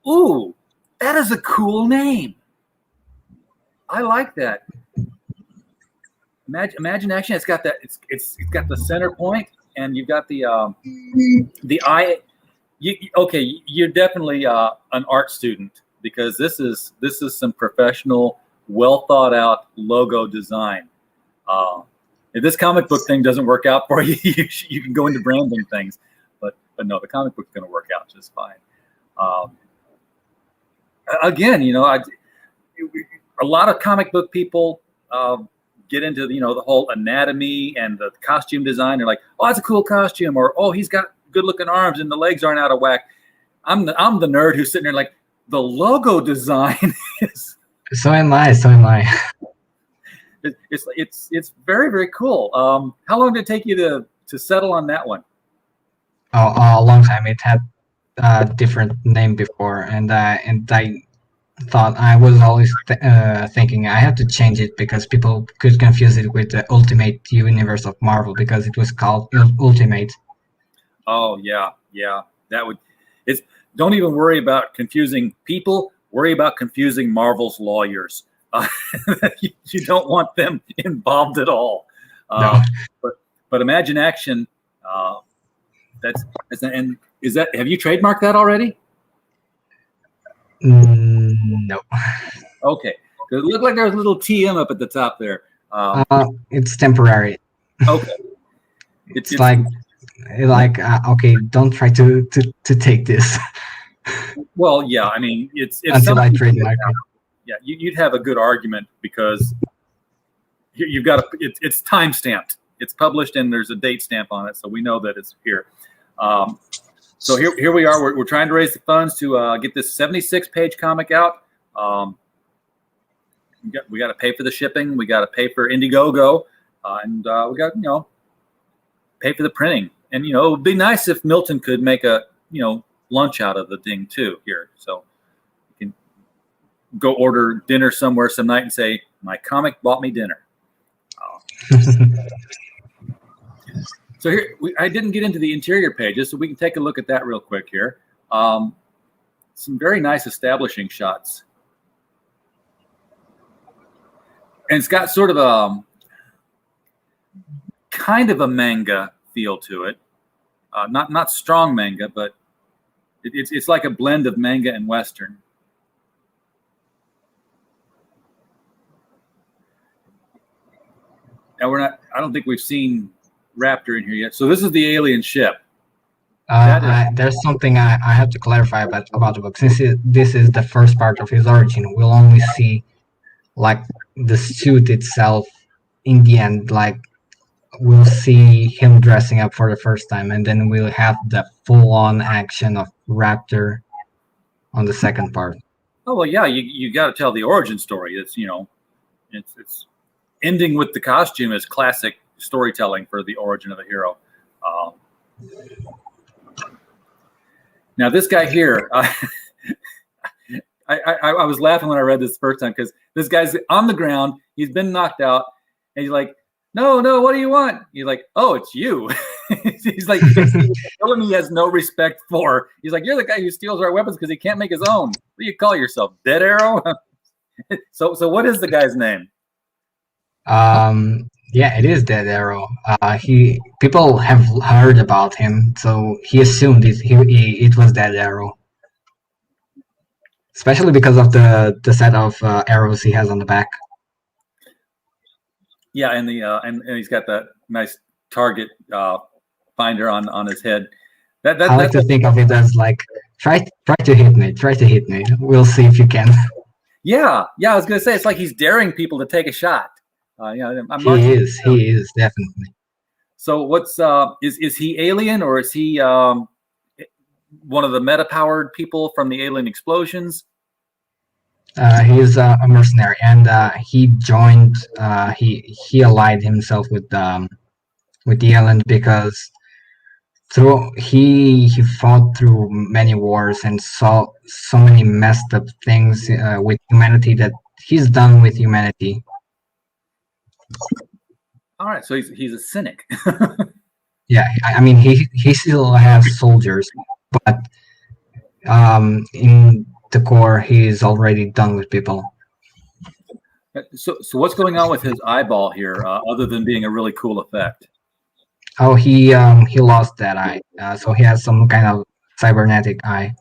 Speaker 2: Ooh, that is a cool name. I like that. Imagine Action. It's got that. It's got the center point, and you've got the eye. Okay, you're definitely an art student, because this is some professional, well thought out logo design. If this comic book thing doesn't work out for you, you can go into branding things, but no, the comic book's going to work out just fine. Again, a lot of comic book people get into the whole anatomy and the costume design. They're like, oh, that's a cool costume, or oh, he's got good looking arms and the legs aren't out of whack. I'm the nerd who's sitting there like, the logo design is.
Speaker 3: So am I.
Speaker 2: It's very, very cool. How long did it take you to settle on that one?
Speaker 3: Oh, a long time. It had a different name before, and I thought, I was always thinking I have to change it because people could confuse it with the Ultimate Universe of Marvel, because it was called Ultimate.
Speaker 2: Oh yeah, that would. Don't even worry about confusing people. Worry about confusing Marvel's lawyers. You don't want them involved at all.
Speaker 3: No.
Speaker 2: But Imagine Action. And is that? Have you trademarked that already?
Speaker 3: No.
Speaker 2: Okay. It looked like there was a little TM up at the top there.
Speaker 3: It's temporary.
Speaker 2: Okay.
Speaker 3: It's like okay, don't try to take this.
Speaker 2: Well, yeah. I mean, it's
Speaker 3: until I trademark it.
Speaker 2: Yeah, you'd have a good argument, because you've got it's time stamped. It's published and there's a date stamp on it, so we know that it's here. So here we are. We're trying to raise the funds to get this 76-page comic out. We got to pay for the shipping. We got to pay for Indiegogo, and we got pay for the printing. And it would be nice if Milton could make a lunch out of the thing too here. So you can go order dinner somewhere some night and say, my comic bought me dinner. So here, I didn't get into the interior pages, so we can take a look at that real quick here. Some very nice establishing shots. And it's got sort of a kind of a manga feel to it. Not strong manga, but it's like a blend of manga and Western. Now I don't think we've seen Raptor in here yet. So this is the alien ship.
Speaker 3: There's something I have to clarify about the book. Since this is the first part of his origin, we'll only see like the suit itself in the end. Like we'll see him dressing up for the first time, and then we'll have the full-on action of Raptor on the second part.
Speaker 2: Oh well, yeah, you got to tell the origin story. It's it's ending with the costume is classic storytelling for the origin of a hero. Now this guy here, I was laughing when I read this the first time, because this guy's on the ground. He's been knocked out, and he's like, no, what do you want? You're like, oh, it's you. He's like, telling me he has no respect for. He's like, you're the guy who steals our weapons because he can't make his own. What do you call yourself, Dead Arrow? So what is the guy's name?
Speaker 3: Yeah, it is Dead Arrow. People have heard about him, so he assumed it was Dead Arrow, especially because of the set of arrows he has on the back.
Speaker 2: Yeah, and and he's got that nice target finder on his head.
Speaker 3: I like to think of it as like Try to hit me. Try to hit me. We'll see if you can.
Speaker 2: Yeah, I was gonna say it's like he's daring people to take a shot. I'm
Speaker 3: He is. He is definitely.
Speaker 2: So what's is he alien or is he one of the meta-powered people from the alien explosions?
Speaker 3: He's a mercenary, and he joined. He allied himself with the island because he fought through many wars and saw so many messed up things with humanity that he's done with humanity.
Speaker 2: All right, so he's a cynic.
Speaker 3: Yeah, I mean he still has soldiers, but in the core he's already done with people.
Speaker 2: So what's going on with his eyeball here, other than being a really cool effect?
Speaker 3: Oh, he lost that eye, so he has some kind of cybernetic eye.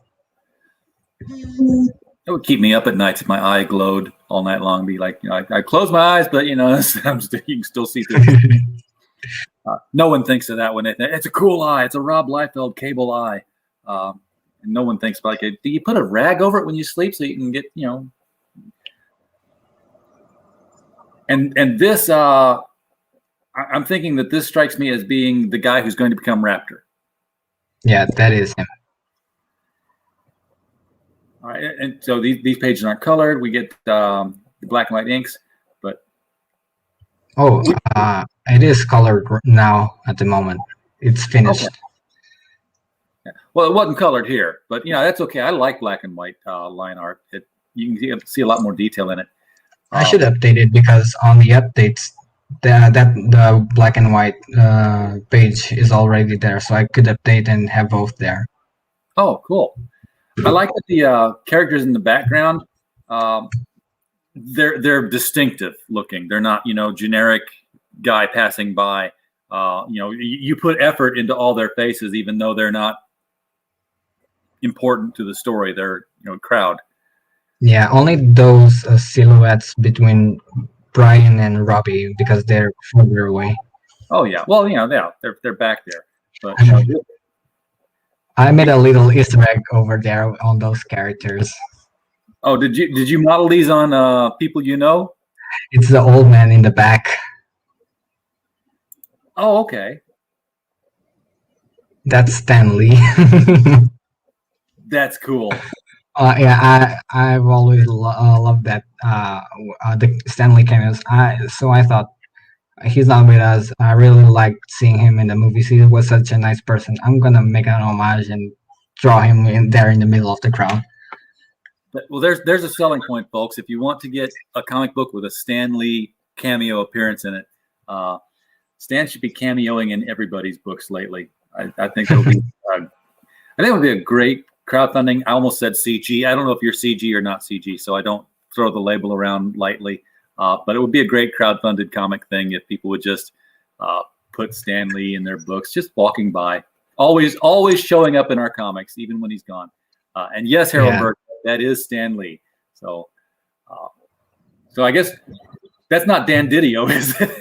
Speaker 2: It would keep me up at nights if my eye glowed all night long. Be like, I close my eyes, but you can still see things. No one thinks of that when it's a cool eye. It's a Rob Liefeld cable eye. And no one thinks about it. Do you put a rag over it when you sleep so you can get, And this, I'm thinking that this strikes me as being the guy who's going to become Raptor.
Speaker 3: Yeah, that is him.
Speaker 2: All right, and so these pages aren't colored. We get the black and white inks, but
Speaker 3: it is colored now at the moment. It's finished.
Speaker 2: Okay. Yeah. Well, it wasn't colored here, but that's okay. I like black and white line art. You can see a lot more detail in it.
Speaker 3: I should update it because on the updates, the black and white page is already there, so I could update and have both there.
Speaker 2: Oh, cool. I like that the characters in the background, they're distinctive looking. They're not, generic guy passing by. You put effort into all their faces, even though they're not important to the story. They're, crowd.
Speaker 3: Yeah, only those silhouettes between Brian and Robbie because they're further away.
Speaker 2: Oh yeah, well they're back there. But
Speaker 3: I made a little Easter egg over there on those characters.
Speaker 2: Oh, did you model these on people you know?
Speaker 3: It's the old man in the back.
Speaker 2: Oh, okay.
Speaker 3: That's Stan Lee.
Speaker 2: That's cool.
Speaker 3: Yeah, I've always loved that the Stanley cameos. So I thought he's not with us. I really liked seeing him in the movies. He was such a nice person. I'm gonna make an homage and draw him in there in the middle of the crowd.
Speaker 2: Well, there's a selling point, folks. If you want to get a comic book with a Stan Lee cameo appearance in it, Stan should be cameoing in everybody's books lately. I think it'll be. I think it would be a great crowdfunding. I almost said CG. I don't know if you're CG or not CG, so I don't throw the label around lightly. But it would be a great crowdfunded comic thing if people would just put Stan Lee in their books, just walking by, always showing up in our comics, even when he's gone. And yes, Harold Burke, that is Stan Lee. So I guess that's not Dan Didio, is it?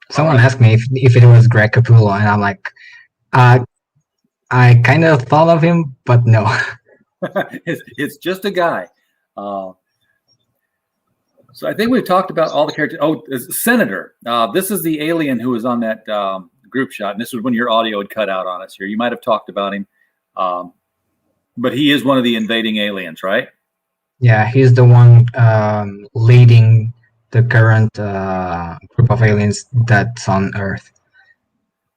Speaker 3: Someone asked me if it was Greg Capullo, and I'm like, I kind of thought of him, but no.
Speaker 2: It's just a guy. So I think we've talked about all the characters. Oh, Senator. This is the alien who was on that group shot, and this was when your audio had cut out on us here. You might have talked about him, but he is one of the invading aliens, right?
Speaker 3: Yeah, he's the one leading the current group of aliens that's on Earth.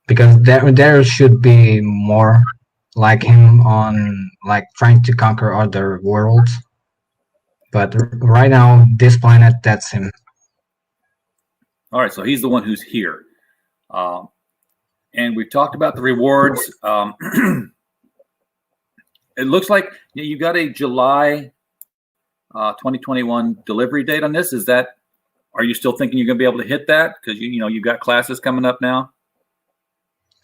Speaker 3: Because there should be more like him on trying to conquer other worlds. But right now, this planet, that's him.
Speaker 2: All right, so he's the one who's here. And we've talked about the rewards. It looks like you got a July 2021 delivery date on this. Are you still thinking you're going to be able to hit that? Because you've got classes coming up now.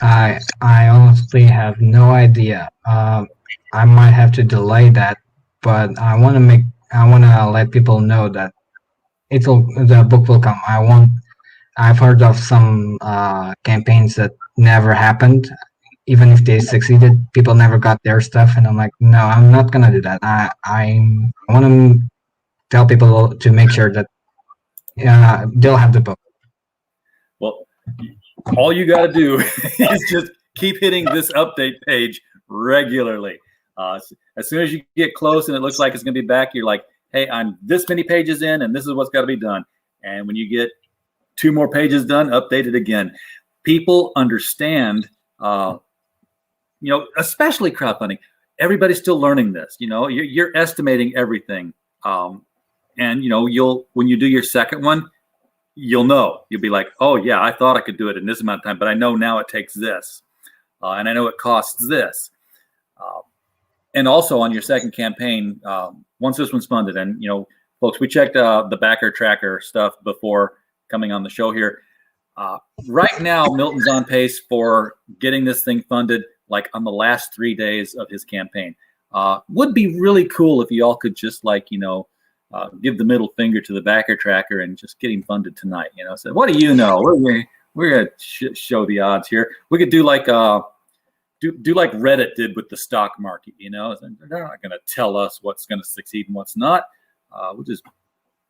Speaker 3: I honestly have no idea. I might have to delay that, but I want to let people know that the book will come. I've heard of some campaigns that never happened. Even if they succeeded, people never got their stuff, and I'm like, no, I'm not gonna do that. I want to tell people to make sure that they'll have the book.
Speaker 2: Well, all you got to do is just keep hitting this update page regularly. As soon as you get close and it looks like it's going to be back, you're like, hey, I'm this many pages in, and this is what's got to be done. And when you get 2 more pages done, update it again. People understand, especially crowdfunding. Everybody's still learning this. You're estimating everything, and when you do your second one, you'll be like, oh yeah, I thought I could do it in this amount of time, but I know now it takes this, and I know it costs this. And also on your second campaign, once this one's funded, and folks, we checked the backer tracker stuff before coming on the show here. Right now, Milton's on pace for getting this thing funded like on the last 3 days of his campaign. Would be really cool if you all could just give the middle finger to the backer tracker and just get him funded tonight. So what do you know? We're gonna show the odds here. We could do like do like Reddit did with the stock market. They're not gonna tell us what's gonna succeed and what's not. We'll just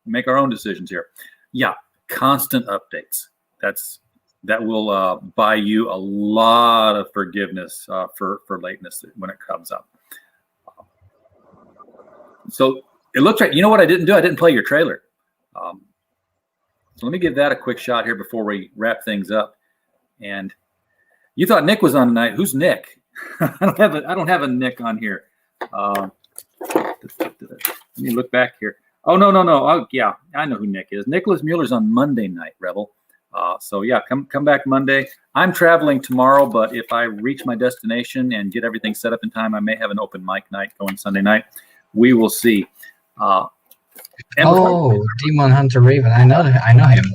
Speaker 2: make our own decisions here. Yeah, constant updates. That will buy you a lot of forgiveness for lateness when it comes up. So it looks like, you know what I didn't do? I didn't play your trailer. So let me give that a quick shot here before we wrap things up. And you thought Nick was on tonight. Who's Nick? I don't have a Nick on here. Let me look back here. Oh, no. Oh, yeah, I know who Nick is. Nicholas Mueller's on Monday night, Rebel. So yeah, come back Monday. I'm traveling tomorrow, but if I reach my destination and get everything set up in time, I may have an open mic night going Sunday night. We will see.
Speaker 3: Demon Hunter Raven. I know him.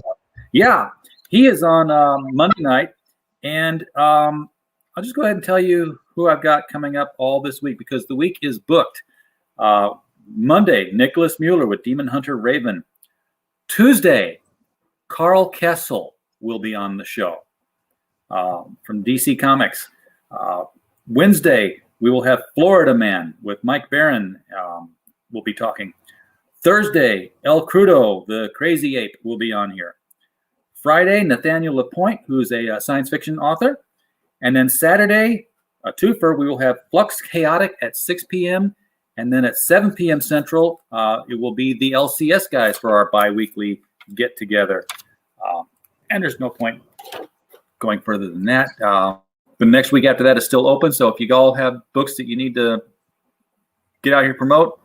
Speaker 2: Yeah, he is on Monday night, and I'll just go ahead and tell you who I've got coming up all this week because the week is booked. Monday, Nicholas Mueller with Demon Hunter Raven. Tuesday, Carl Kessel will be on the show from DC Comics. Wednesday, we will have Florida Man with Mike Barron. We'll be talking. Thursday, El Crudo, the Crazy Ape, will be on here. Friday, Nathaniel Lapointe, who's a science fiction author. And then Saturday, a twofer, we will have Flux Chaotic at 6 p.m. And then at 7 p.m. Central, it will be the LCS guys for our bi-weekly get-together. And there's no point going further than that. The next week after that is still open, so if you all have books that you need to get out here promote,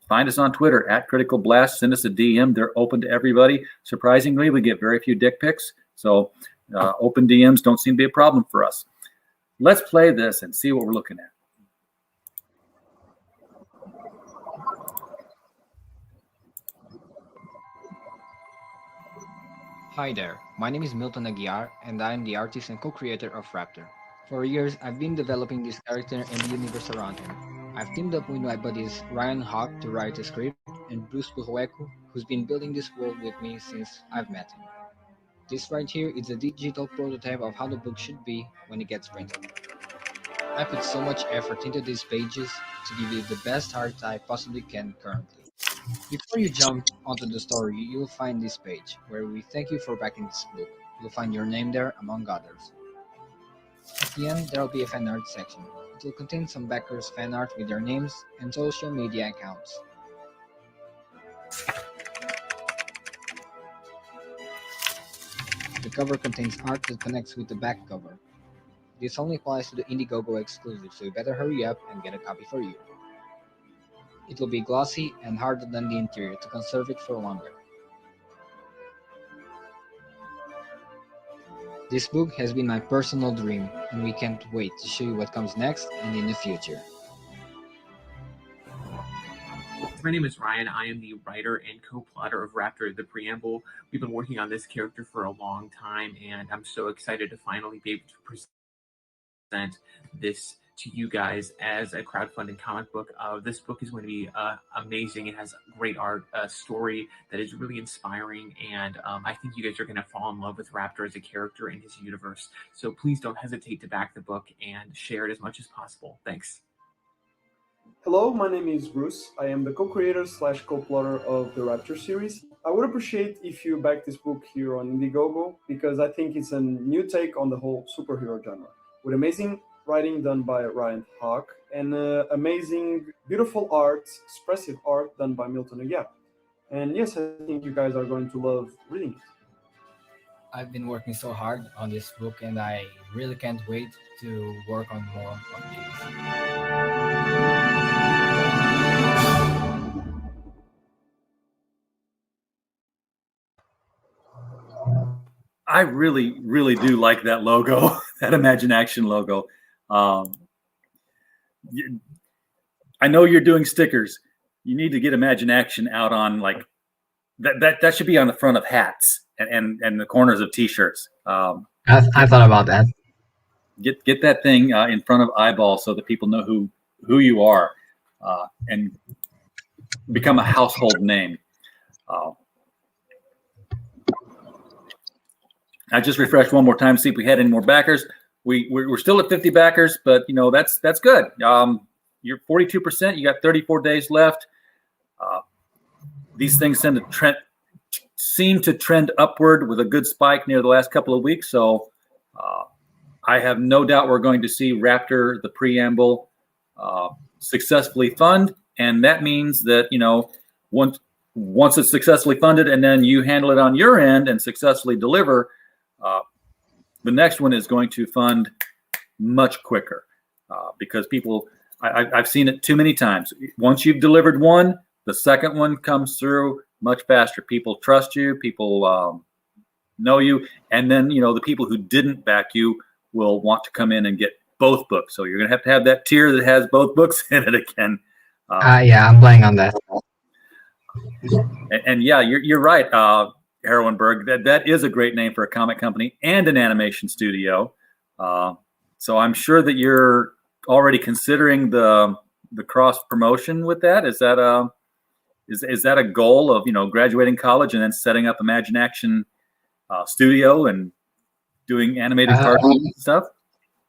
Speaker 2: find us on Twitter at Critical Blast. Send us a DM. They're open to everybody. Surprisingly, we get very few dick pics, so open DMs don't seem to be a problem for us. Let's play this and see what we're looking at.
Speaker 4: Hi there, my name is Milton Aguiar, and I am the artist and co-creator of RAPTOR. For years, I've been developing this character and the universe around him. I've teamed up with my buddies Ryan Hawk to write the script, and Bruce Buhueku, who's been building this world with me since I've met him. This right here is a digital prototype of how the book should be when it gets printed. I put so much effort into these pages to give you the best art I possibly can currently. Before you jump onto the story, you'll find this page, where we thank you for backing this book. You'll find your name there, among others. At the end, there'll be a fan art section. It will contain some backers' fan art with their names and social media accounts. The cover contains art that connects with the back cover. This only applies to the Indiegogo exclusive, so you better hurry up and get a copy for you. It will be glossy and harder than the interior to conserve it for longer. This book has been my personal dream, and we can't wait to show you what comes next and in the future.
Speaker 5: My name is Ryan. I am the writer and co-plotter of Raptor, the Preamble. We've been working on this character for a long time, and I'm so excited to finally be able to present this to you guys as a crowdfunded comic book. This book is going to be amazing. It has great art, a story that is really inspiring, and I think you guys are going to fall in love with Raptor as a character in his universe. So please don't hesitate to back the book and share it as much as possible. Thanks.
Speaker 6: Hello, my name is Bruce. I am the co-creator / co-plotter of the Raptor series. I would appreciate if you back this book here on Indiegogo because I think it's a new take on the whole superhero genre, with amazing writing done by Ryan Hawk and amazing, beautiful art, expressive art done by Milton Aguiar. And yes, I think you guys are going to love reading it.
Speaker 4: I've been working so hard on this book, and I really can't wait to work on more of these.
Speaker 2: I really, really do like that logo, that Imagine Action logo. I know you're doing stickers. You need to get Imagine Action out on like that should be on the front of hats and the corners of T-shirts.
Speaker 3: I thought about that.
Speaker 2: Get that thing in front of eyeballs so that people know who you are and become a household name. I just refreshed one more time, see if we had any more backers. We're still at 50 backers, but you know that's good. You're 42%. You got 34 days left. These things seem to trend upward with a good spike near the last couple of weeks. So I have no doubt we're going to see Raptor, the preamble, successfully fund, and that means that once it's successfully funded, and then you handle it on your end and successfully deliver. The next one is going to fund much quicker because people, I've seen it too many times. Once you've delivered one, the second one comes through much faster. People trust you, people know you, and then the people who didn't back you will want to come in and get both books. So you're going to have that tier that has both books in it again.
Speaker 3: Yeah, I'm playing on that.
Speaker 2: And yeah, you're right. Heroinberg, that is a great name for a comic company and an animation studio. So I'm sure that you're already considering the cross promotion with that. Is that a goal of graduating college and then setting up Imagine Action studio and doing animated cartoon stuff?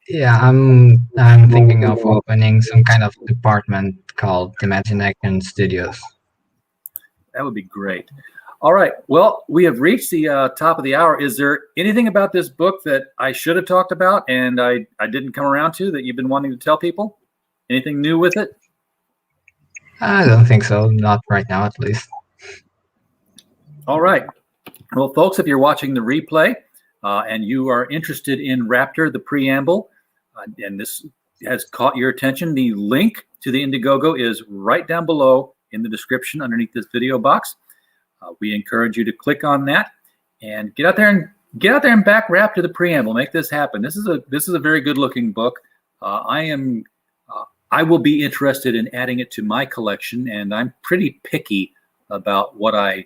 Speaker 3: Yeah, I'm thinking of opening some kind of department called Imagine Action Studios.
Speaker 2: That would be great. All right. Well, we have reached the top of the hour. Is there anything about this book that I should have talked about and I didn't come around to that you've been wanting to tell people? Anything new with it?
Speaker 3: I don't think so. Not right now, at least.
Speaker 2: All right. Well, folks, if you're watching the replay and you are interested in Raptor, the preamble, and this has caught your attention, the link to the Indiegogo is right down below in the description underneath this video box. We encourage you to click on that and get out there and back Raptor the preamble. Make this happen. This is a very good looking book. I will be interested in adding it to my collection, and I'm pretty picky about what I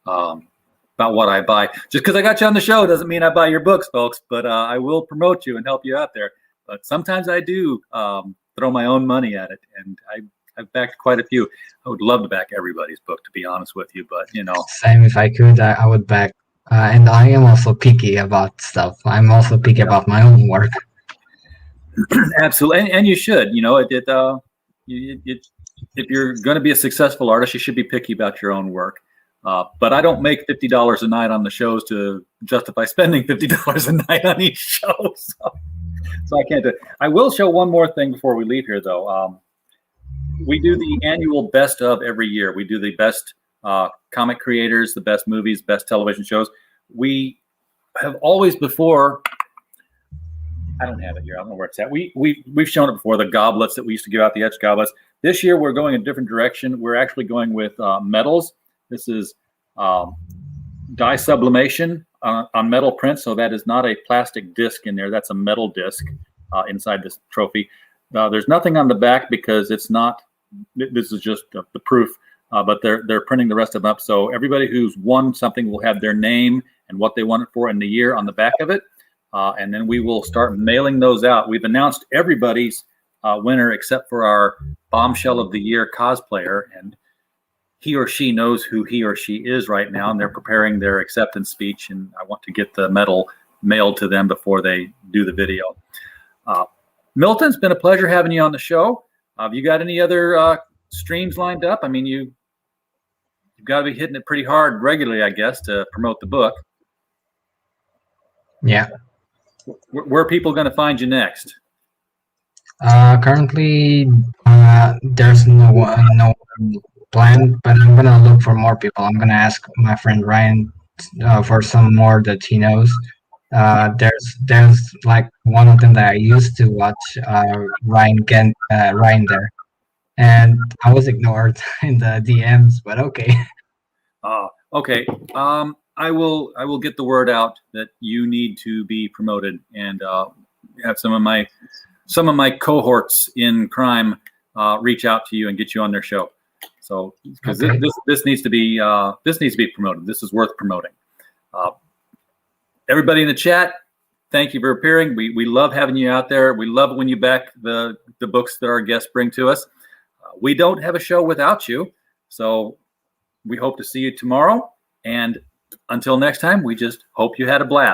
Speaker 2: buy. Just because I got you on the show doesn't mean I buy your books, folks. But I will promote you and help you out there. But sometimes I do throw my own money at it, and I've backed quite a few. I would love to back everybody's book, to be honest with you, but
Speaker 3: Same, if I could, I would back. And I am also picky about stuff. I'm also picky about my own work.
Speaker 2: Absolutely, and you should. If you're going to be a successful artist, you should be picky about your own work. But I don't make $50 a night on the shows to justify spending $50 a night on each show, so I can't do it. I will show one more thing before we leave here, though. We do the annual best of every year. We do the best comic creators, the best movies, best television shows. We have always before. I don't have it here. I don't know where it's at. We've shown it before. The goblets that we used to give out, the etched goblets. This year we're going a different direction. We're actually going with metals. This is dye sublimation on metal print. So that is not a plastic disc in there. That's a metal disc inside this trophy. There's nothing on the back because it's not. This is just the proof, but they're printing the rest of them up. So everybody who's won something will have their name and what they won it for in the year on the back of it, and then we will start mailing those out. We've announced everybody's winner except for our Bombshell of the Year cosplayer, and he or she knows who he or she is right now, and they're preparing their acceptance speech, and I want to get the medal mailed to them before they do the video. Milton, it's been a pleasure having you on the show. Have you got any other streams lined up? I mean, you've got to be hitting it pretty hard regularly, I guess, to promote the book.
Speaker 3: Yeah.
Speaker 2: Where are people going to find you next?
Speaker 3: Currently, there's no plan, but I'm gonna look for more people. I'm gonna ask my friend Ryan for some more that he knows. There's like one of them that I used to watch, Ryan there, and I was ignored in the DMs, but okay.
Speaker 2: Okay. I will get the word out that you need to be promoted, and have some of my cohorts in crime reach out to you and get you on their show. So, because
Speaker 3: Okay.
Speaker 2: this needs to be promoted. This is worth promoting. Everybody in the chat, thank you for appearing. We love having you out there. We love when you back the books that our guests bring to us. We don't have a show without you, so we hope to see you tomorrow. And until next time, we just hope you had a blast.